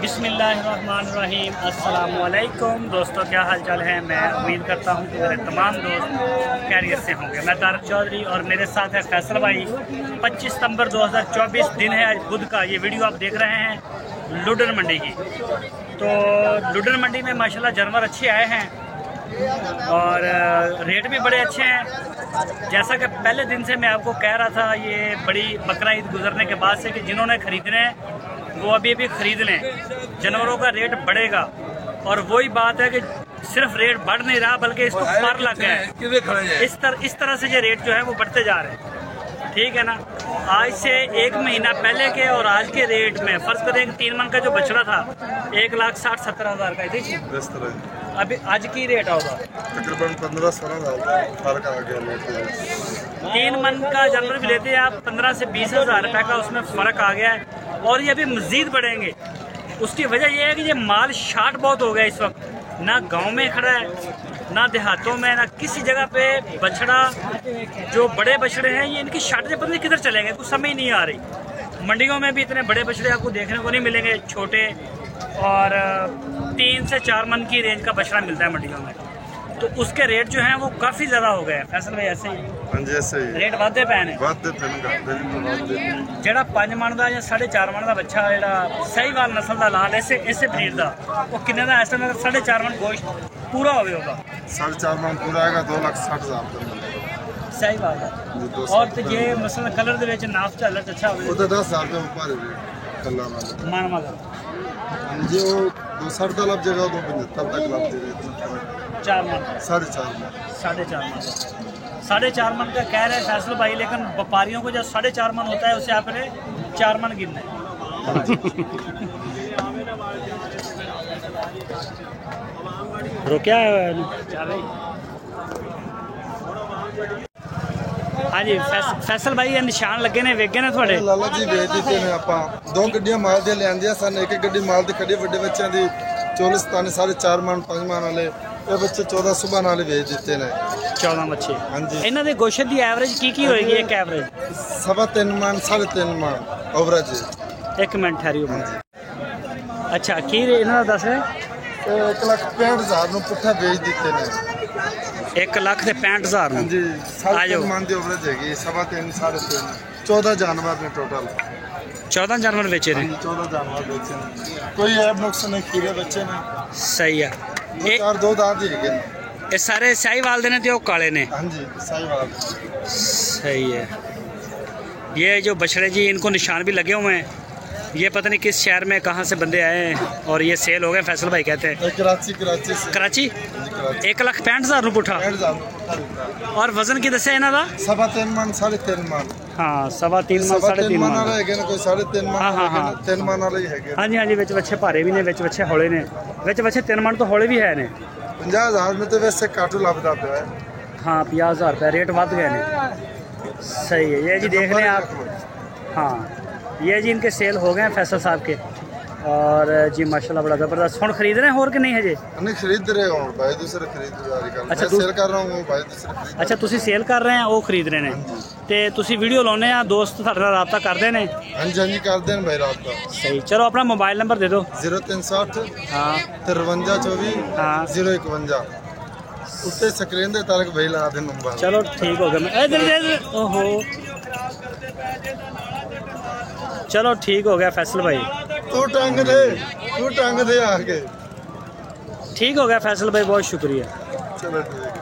बिस्मिल्लाहिर्रहमानिर्रहीम। अस्सलाम वालेकुम दोस्तों, क्या हाल चाल है। मैं उम्मीद करता हूँ कि मेरे तमाम दोस्त खैरियत से होंगे। मैं तारक चौधरी और मेरे साथ है फैसल भाई। 25 सितंबर 2024 दिन है आज बुध का। ये वीडियो आप देख रहे हैं लुडर मंडी की। तो लुडर मंडी में माशाल्लाह जानवर अच्छे आए हैं और रेट भी बड़े अच्छे हैं। जैसा कि पहले दिन से मैं आपको कह रहा था, ये बड़ी बकरा ईद गुजरने के बाद से कि जिन्होंने ख़रीदने हैं वो अभी भी ख़रीद लें, जानवरों का रेट बढ़ेगा। और वही बात है कि सिर्फ रेट बढ़ नहीं रहा बल्कि इसको पार लग गया है। इस तरह से ये रेट जो है वो बढ़ते जा रहे हैं, ठीक है ना। आज से 1 महीना पहले के और आज के रेट में फ़र्ज करें कि 3 मन का जो बछड़ा था 1,60,70,000 का, देखिए अभी आज की रेट होगा तकरीबन 15-16,000 फर्क आ गया। 3 मन का जानवर भी लेते हैं आप 15 से 20,000 रुपये का उसमें फ़र्क आ गया है और ये अभी मज़ीद बढ़ेंगे। उसकी वजह यह है कि ये माल शार्ट बहुत हो गया इस वक्त, ना गांव में खड़ा है ना देहातों में, ना किसी जगह पे बछड़ा। जो बड़े बछड़े हैं ये इनकी शार्टेज पता नहीं किधर चलेंगे, कुछ समझ नहीं आ रही। मंडियों में भी इतने बड़े बछड़े आपको देखने को नहीं मिलेंगे, छोटे और 3 से 4 मन की रेंज का बछड़ा मिलता है मंडियों में। तो उसके रेट जो हैं वो काफ़ी ज़्यादा हो गए। फैसल भाई ऐसे ही रेट वादे पे ने जेड़ा 5 मन का या 4.5 मन का बच्चा जेड़ा सहीवाल नस्ल का लाल इसे ब्रीड का वो किन्ने का इस टाइम 4.5 मन गोश्त पूरा होगा। 4.5 मन पूरा आएगा 2,60,000 सहीवाल का। और तो ये मसला कलर के नाप झालर अच्छा हो 10,000 रुपये ऊपर मानवा का जी वो 260 लब जगह 275 तक लब दे 4 मन 4.5 मन का कह रहे हैं फैसल भाई, लेकिन व्यापारियों को जब 4.5 मन होता है उसे आपने 4 मन गिनना है। क्या हाँ जी फैसल भाई, ये निशान लगे ने वेगे ने थोड़े लाला जी भेज दिते ने। आप 2 गड्डियां माल दे लियांदियां सन, एक गड्डी माल दी खड़ी ਵੱਡੇ ਬੱਚਿਆਂ ਦੀ 4.5 मन 5 मन वाले ये बच्चे 14 सुबह नाले भेज दिते ने। 14 बच्चे हाँ जी। इन्हां दे गोश्त दी एवरेज की होएगी? एक एवरेज 3.5 मन 3.5 मन एवरेज। 1 मिनट ठहरियो। अच्छा की इन्हां दा दस है 1,65,000 ਨੂੰ ਪੁੱਠਾ ਵੇਚ ਦਿੱਤੇ ਨੇ। 1,65,000 ਨੂੰ ਜੀ 3.5 मन ਦੀ एवरेज हैगी। 3.5 3.5 14 जानवर ने टोटल 14 जानवर बेचे ने। 14 जानवर बेचे ने, कोई ऐब नुक्स नहीं, खीरे बच्चे ने सही है। ये 2 दांत ही है। ये सारे साहीवाल दे ने ते काले ने? हाँ जी साहीवाल। सही है। ये जो बछड़े जी इनको निशान भी लगे हुए हैं, ये पता नहीं किस शहर में कहाँ से बंदे आए हैं और ये सेल हो गए। फैसल भाई कहते हैं कराची से। कराची 1,65,000 ਨੂੰ पुठा। और वजन की दसे इन्हां दा 3.5 मन 3.5 मन। हाँ 3.5 मन 3.5 मन वाले हैगे ने, कोई 3.5 मन। हाँ 3 मन वाले ही हैगे। हाँ जी हाँ जी, विच बच्चे भारे भी ने, विच बच्चे हौले ने, विच बच्चे 3 मन तो हौले भी है ने। 50,000 में तो वैसे काटू लभदा पिया है। हाँ 50,000 रुपये रेट बढ़ गए ने। सही है। ये जी देख रहे हैं आप। हाँ ये जी इनके सेल हो गए हैं फैसल साहब के और जी माशाल्लाह बड़ा ज़बरदस्त। हुण खरीद रहे हैं और कि नहीं हजे? नहीं खरीद रहे हो भाई, दूसरे खरीदारी कर। अच्छा सेल कर रहा हूँ भाई, दूसरे खरीद। अच्छा तुसी सेल कर रहे हैं, वो खरीद रहे हैं ते तुसी वीडियो लाने हैं, दोस्त साडे नाल राबता करते हैं? हाँ जी करते हैं भाई राबता। सही, चलो अपना मोबाइल नंबर दे दो। 0360 हाँ 5324 हाँ 051 उत्ते स्क्रीन दे तारक भाई ला दे नंबर। चलो ठीक हो गया। इधर ओहो चलो ठीक हो गया फैसल भाई। तू टंग दे आके। ठीक हो गया फैसल भाई, बहुत शुक्रिया। चलो ठीक।